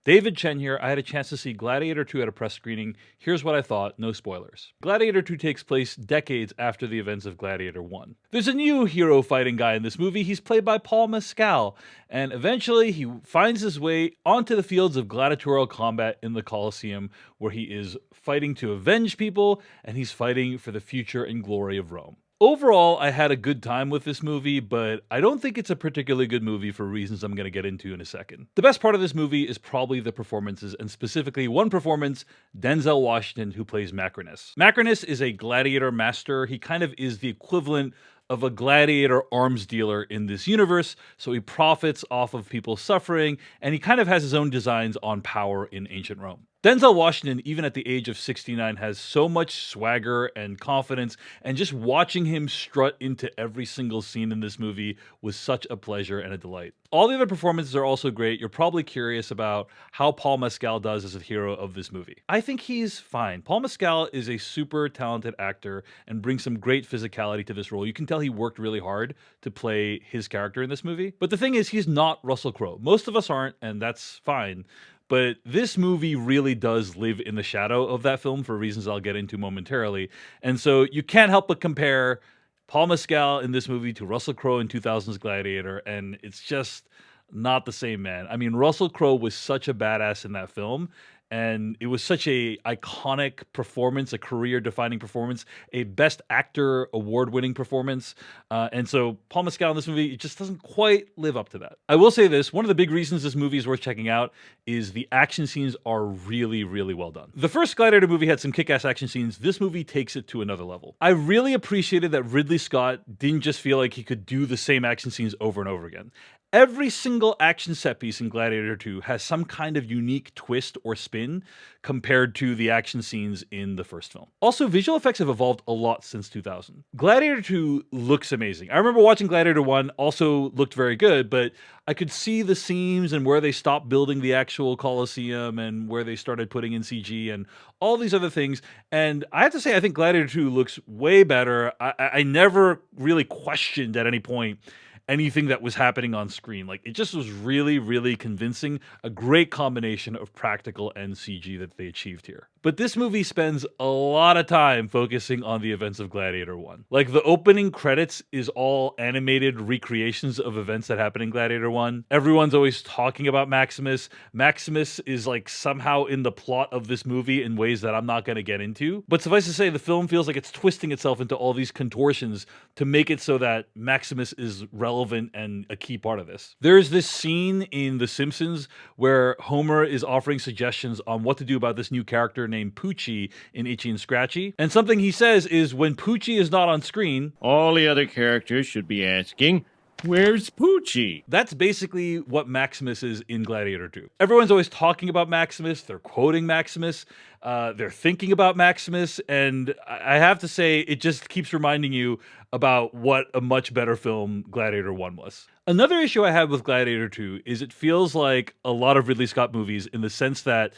David Chen here. I had a chance to see Gladiator 2 at a press screening. Here's what I thought, no spoilers. Gladiator 2 takes place decades after the events of Gladiator 1. There's a new hero fighting guy in this movie. He's played by Paul Mescal, and eventually he finds his way onto the fields of gladiatorial combat in the Colosseum, where he is fighting to avenge people, and he's fighting for the future and glory of Rome. Overall, I had a good time with this movie, but I don't think it's a particularly good movie for reasons I'm going to get into in a second. The best part of this movie is probably the performances, and specifically one performance, Denzel Washington, who plays Maximus. Maximus is a gladiator master. He kind of is the equivalent of a gladiator arms dealer in this universe, so he profits off of people suffering, and he kind of has his own designs on power in ancient Rome. Denzel Washington, even at the age of 69, has so much swagger and confidence, and just watching him strut into every single scene in this movie was such a pleasure and a delight. All the other performances are also great. You're probably curious about how Paul Mescal does as a hero of this movie. I think he's fine. Paul Mescal is a super talented actor and brings some great physicality to this role. You can tell he worked really hard to play his character in this movie. But the thing is, he's not Russell Crowe. Most of us aren't, and that's fine. But this movie really does live in the shadow of that film for reasons I'll get into momentarily. And so you can't help but compare Paul Mescal in this movie to Russell Crowe in 2000's Gladiator, and it's just not the same, man. I mean, Russell Crowe was such a badass in that film, and it was such a iconic performance, a career-defining performance, a Best Actor award-winning performance. And so Paul Mescal in this movie, it just doesn't quite live up to that. I will say this, one of the big reasons this movie is worth checking out is the action scenes are really, really well done. The first Gladiator movie had some kick-ass action scenes. This movie takes it to another level. I really appreciated that Ridley Scott didn't just feel like he could do the same action scenes over and over again. Every single action set piece in Gladiator 2 has some kind of unique twist or spin compared to the action scenes in the first film. Also, visual effects have evolved a lot since 2000. Gladiator 2 looks amazing. I remember watching Gladiator 1, also looked very good, but I could see the seams and where they stopped building the actual Colosseum and where they started putting in CG and all these other things. And I have to say, I think Gladiator 2 looks way better. I never really questioned at any point anything that was happening on screen. Like, it just was really, really convincing. A great combination of practical and CG that they achieved here. But this movie spends a lot of time focusing on the events of Gladiator 1. Like, the opening credits is all animated recreations of events that happened in Gladiator 1. Everyone's always talking about Maximus. Maximus is like somehow in the plot of this movie in ways that I'm not going to get into. But suffice to say, the film feels like it's twisting itself into all these contortions to make it so that Maximus is relevant and a key part of this. There's this scene in The Simpsons where Homer is offering suggestions on what to do about this new character named Poochie in Itchy and Scratchy. And something he says is, when Poochie is not on screen, all the other characters should be asking, where's Poochie? That's basically what Maximus is in Gladiator 2. Everyone's always talking about Maximus, they're quoting Maximus, they're thinking about Maximus, and I have to say, it just keeps reminding you about what a much better film Gladiator 1 was. Another issue I had with Gladiator 2 is it feels like a lot of Ridley Scott movies in the sense that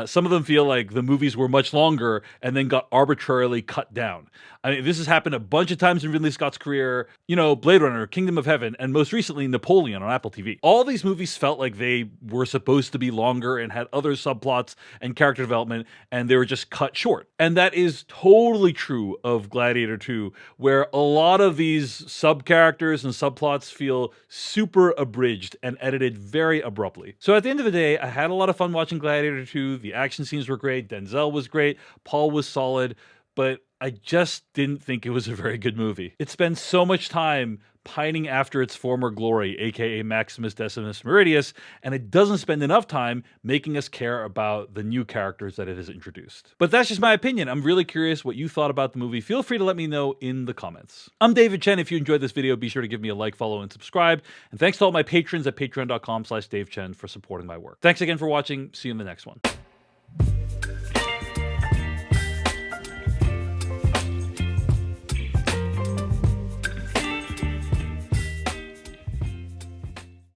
some of them feel like the movies were much longer and then got arbitrarily cut down. I mean, this has happened a bunch of times in Ridley Scott's career. You know, Blade Runner, Kingdom of Heaven, and most recently Napoleon on Apple TV. All these movies felt like they were supposed to be longer and had other subplots and character development, and they were just cut short. And that is totally true of Gladiator 2, where a lot of these sub-characters and subplots feel super abridged and edited very abruptly. So at the end of the day, I had a lot of fun watching Gladiator 2. The action scenes were great. Denzel was great. Paul was solid. But I just didn't think it was a very good movie. It spends so much time pining after its former glory, aka Maximus Decimus Meridius, and it doesn't spend enough time making us care about the new characters that it has introduced. But that's just my opinion. I'm really curious what you thought about the movie. Feel free to let me know in the comments. I'm David Chen. If you enjoyed this video, be sure to give me a like, follow, and subscribe. And thanks to all my patrons at patreon.com/DaveChen for supporting my work. Thanks again for watching. See you in the next one.